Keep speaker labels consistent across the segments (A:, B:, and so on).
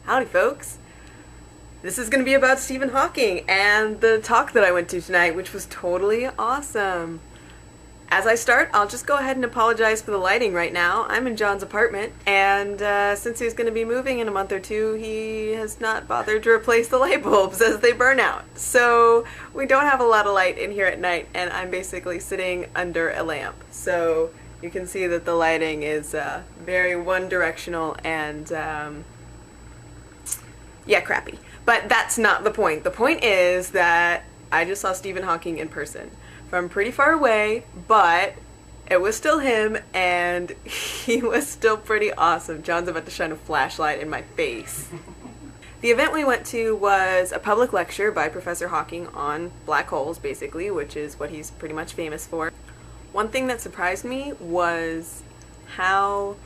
A: Howdy folks! This is going to be about Stephen Hawking and the talk that I went to tonight, which was totally awesome. As I start, I'll just go ahead and apologize for the lighting right now. I'm in John's apartment, and since he's going to be moving in a month or two, he has not bothered to replace the light bulbs as they burn out. So we don't have a lot of light in here at night, and I'm basically sitting under a lamp. So you can see that the lighting is very one-directional and, yeah, crappy. But that's not the point. The point is that I just saw Stephen Hawking in person from pretty far away, but it was still him, and he was still pretty awesome. John's about to shine a flashlight in my face. The event we went to was a public lecture by Professor Hawking on black holes, basically, which is what he's pretty much famous for. One thing that surprised me was how,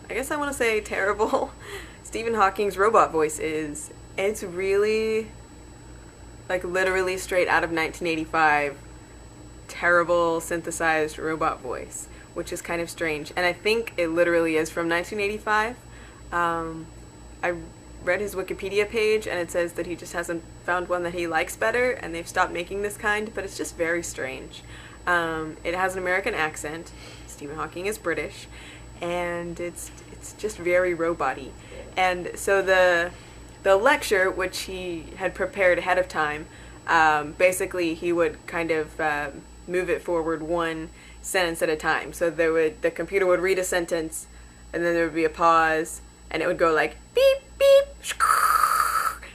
A: I guess I want to say terrible, Stephen Hawking's robot voice is. It's really, like, literally straight out of 1985, terrible synthesized robot voice, which is kind of strange. And I think it literally is from 1985. I read his Wikipedia page, and it says that he just hasn't found one that he likes better, and they've stopped making this kind, but it's just very strange. It has an American accent. Stephen Hawking is British, and it's just very robot-y. And so the lecture, which he had prepared ahead of time, basically he would kind of move it forward one sentence at a time. So the computer would read a sentence, and then there would be a pause, and it would go like beep beep,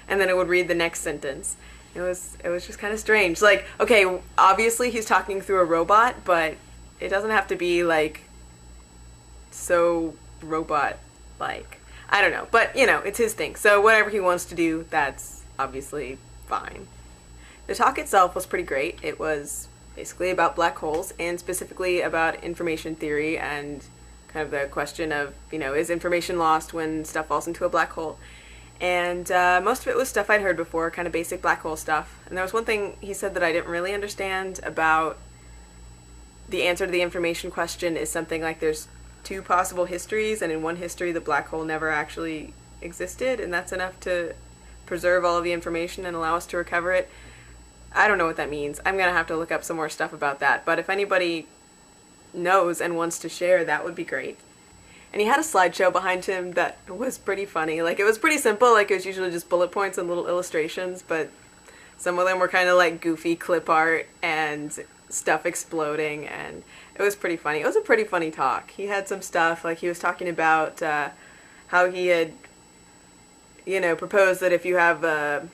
A: and then it would read the next sentence. It was just kind of strange. Like, okay, obviously he's talking through a robot, but it doesn't have to be like so robot-like. I don't know, but you know, it's his thing. So whatever he wants to do, that's obviously fine. The talk itself was pretty great. It was basically about black holes, and specifically about information theory and kind of the question of, you know, is information lost when stuff falls into a black hole? And most of it was stuff I'd heard before, kind of basic black hole stuff. And there was one thing he said that I didn't really understand about the answer to the information question is something like there's two possible histories, and in one history the black hole never actually existed, and that's enough to preserve all of the information and allow us to recover it. I don't know what that means. I'm gonna have to look up some more stuff about that, but if anybody knows and wants to share, that would be great. And he had a slideshow behind him that was pretty funny. Like, it was pretty simple, like it was usually just bullet points and little illustrations, but some of them were kind of like goofy clip art and stuff exploding, and it was pretty funny. It was a pretty funny talk. He had some stuff, like he was talking about how he had, you know, proposed that if you have,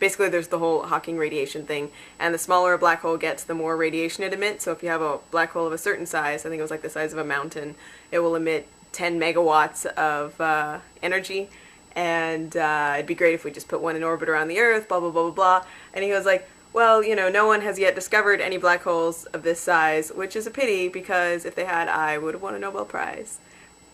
A: basically there's the whole Hawking radiation thing, and the smaller a black hole gets, the more radiation it emits. So if you have a black hole of a certain size, I think it was like the size of a mountain, it will emit 10 megawatts of energy, and it'd be great if we just put one in orbit around the Earth, blah, blah, blah, blah, blah. And he was like, well, you know, no one has yet discovered any black holes of this size, which is a pity, because if they had, I would have won a Nobel Prize,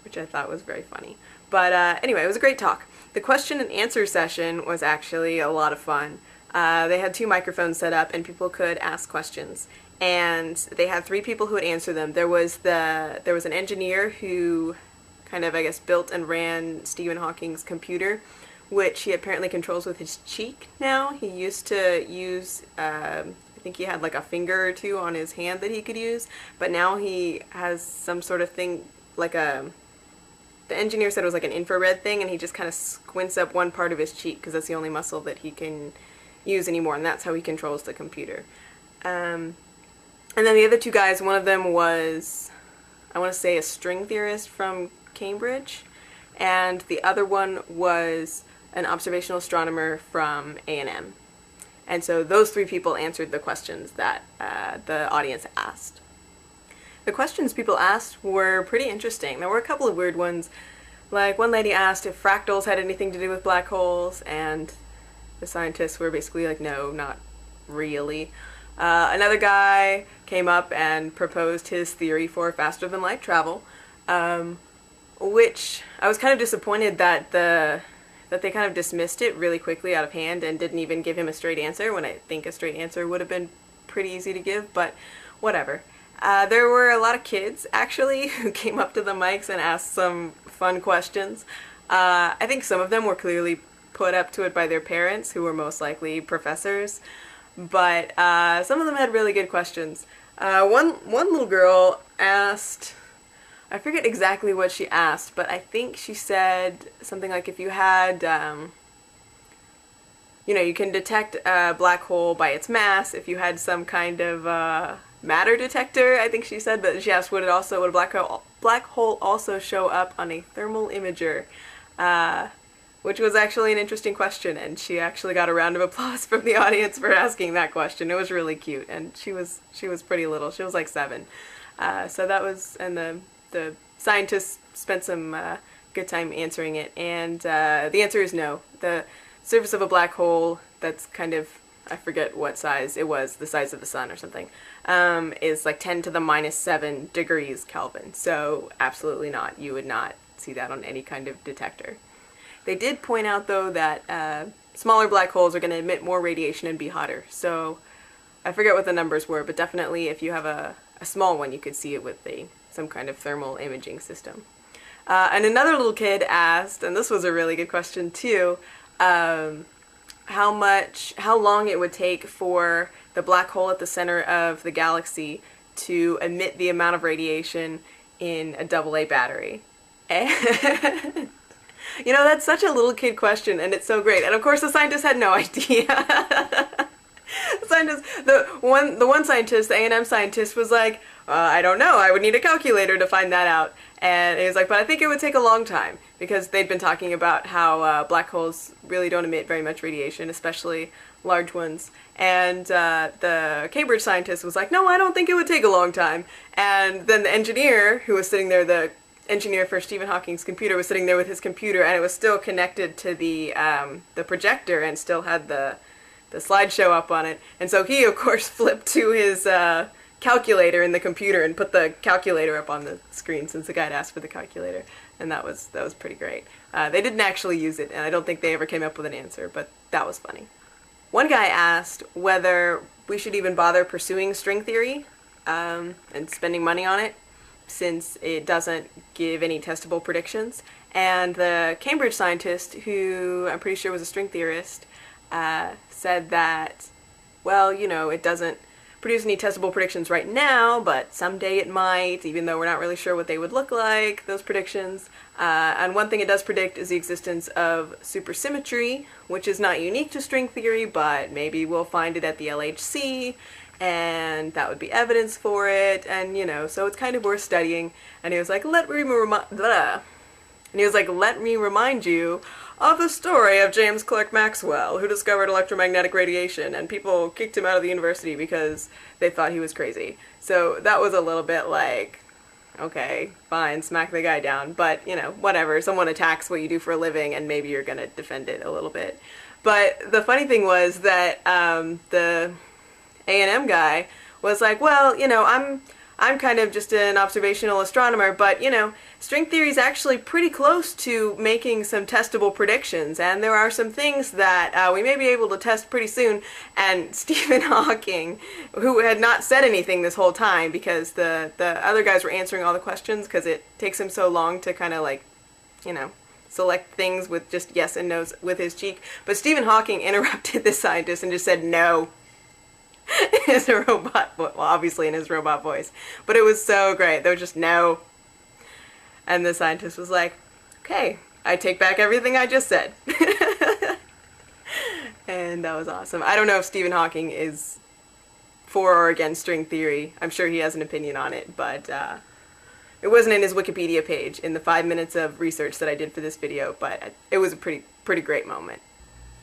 A: which I thought was very funny. But anyway, it was a great talk. The question and answer session was actually a lot of fun. They had 2 microphones set up, and people could ask questions. And they had 3 people who would answer them. There was an engineer who kind of, I guess, built and ran Stephen Hawking's computer, which he apparently controls with his cheek now. He used to use, I think he had like a finger or 2 on his hand that he could use, but now he has some sort of thing, like the engineer said it was like an infrared thing, and he just kind of squints up one part of his cheek, because that's the only muscle that he can use anymore, and that's how he controls the computer. And then the other 2 guys, one of them was, I want to say, a string theorist from Cambridge, and the other one was an observational astronomer from A&M. And so those 3 people answered the questions that the audience asked. The questions people asked were pretty interesting. There were a couple of weird ones. Like, one lady asked if fractals had anything to do with black holes, and the scientists were basically like, no, not really. Another guy came up and proposed his theory for faster than light travel, which I was kind of disappointed that they kind of dismissed it really quickly out of hand and didn't even give him a straight answer, when I think a straight answer would have been pretty easy to give, but whatever. There were a lot of kids, actually, who came up to the mics and asked some fun questions. I think some of them were clearly put up to it by their parents, who were most likely professors, but some of them had really good questions. One little girl asked, I forget exactly what she asked, but I think she said something like, if you had, you can detect a black hole by its mass. If you had some kind of matter detector, I think she said, but she asked, would a black hole also show up on a thermal imager? Which was actually an interesting question, and she actually got a round of applause from the audience for asking that question. It was really cute, and she was pretty little. She was like 7. So that was, and the scientists spent some good time answering it, and the answer is no. The surface of a black hole, that's kind of, I forget what size it was, the size of the sun or something, is like 10 to the minus 7 degrees Kelvin. So absolutely not. You would not see that on any kind of detector. They did point out, though, that smaller black holes are going to emit more radiation and be hotter. So I forget what the numbers were, but definitely if you have a small one, you could see it with some kind of thermal imaging system. And another little kid asked, and this was a really good question too, how long it would take for the black hole at the center of the galaxy to emit the amount of radiation in a AA battery. And that's such a little kid question, and it's so great. And of course, the scientists had no idea. The one scientist, the A&M scientist, was like, I don't know, I would need a calculator to find that out. And he was like, but I think it would take a long time, because they'd been talking about how black holes really don't emit very much radiation, especially large ones. And the Cambridge scientist was like, no, I don't think it would take a long time. And then the engineer who was sitting there, the engineer for Stephen Hawking's computer, was sitting there with his computer, and it was still connected to the projector and still had the slideshow up on it. And so he, of course, flipped to his calculator in the computer and put the calculator up on the screen, since the guy had asked for the calculator. And that was pretty great. They didn't actually use it, and I don't think they ever came up with an answer, but that was funny. One guy asked whether we should even bother pursuing string theory and spending money on it, since it doesn't give any testable predictions. And the Cambridge scientist, who I'm pretty sure was a string theorist, said that, well, it doesn't produce any testable predictions right now, but someday it might, even though we're not really sure what they would look like, those predictions. And one thing it does predict is the existence of supersymmetry, which is not unique to string theory, but maybe we'll find it at the LHC, and that would be evidence for it, and so it's kind of worth studying. And he was like, let me remind you of the story of James Clerk Maxwell, who discovered electromagnetic radiation, and people kicked him out of the university because they thought he was crazy. So that was a little bit like, okay, fine, smack the guy down, but whatever, someone attacks what you do for a living, and maybe you're gonna defend it a little bit. But the funny thing was that the A&M guy was like, well, I'm kind of just an observational astronomer, but, string theory is actually pretty close to making some testable predictions, and there are some things that we may be able to test pretty soon. And Stephen Hawking, who had not said anything this whole time, because the other guys were answering all the questions, because it takes him so long to kind of like, select things with just yes and no's with his cheek. But Stephen Hawking interrupted the scientist and just said no. In his robot, well, obviously in his robot voice, but it was so great. There was just no, and the scientist was like, "Okay, I take back everything I just said," and that was awesome. I don't know if Stephen Hawking is for or against string theory. I'm sure he has an opinion on it, but it wasn't in his Wikipedia page in the 5 minutes of research that I did for this video. But it was a pretty great moment.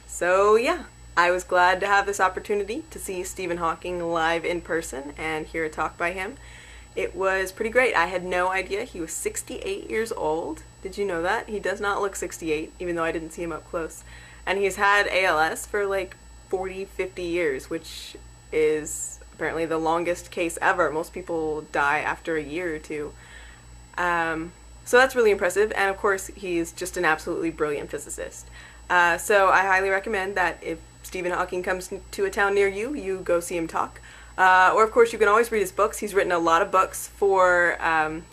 A: So yeah. I was glad to have this opportunity to see Stephen Hawking live in person and hear a talk by him. It was pretty great. I had no idea he was 68 years old. Did you know that? He does not look 68, even though I didn't see him up close. And he's had ALS for like 40, 50 years, which is apparently the longest case ever. Most people die after a year or two. So that's really impressive. And of course, he's just an absolutely brilliant physicist. So I highly recommend that if Stephen Hawking comes to a town near you, you go see him talk. Or, of course, you can always read his books. He's written a lot of books for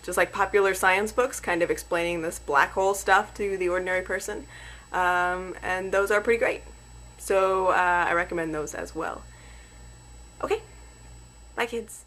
A: just like popular science books, kind of explaining this black hole stuff to the ordinary person. And those are pretty great. So I recommend those as well. Okay, bye kids.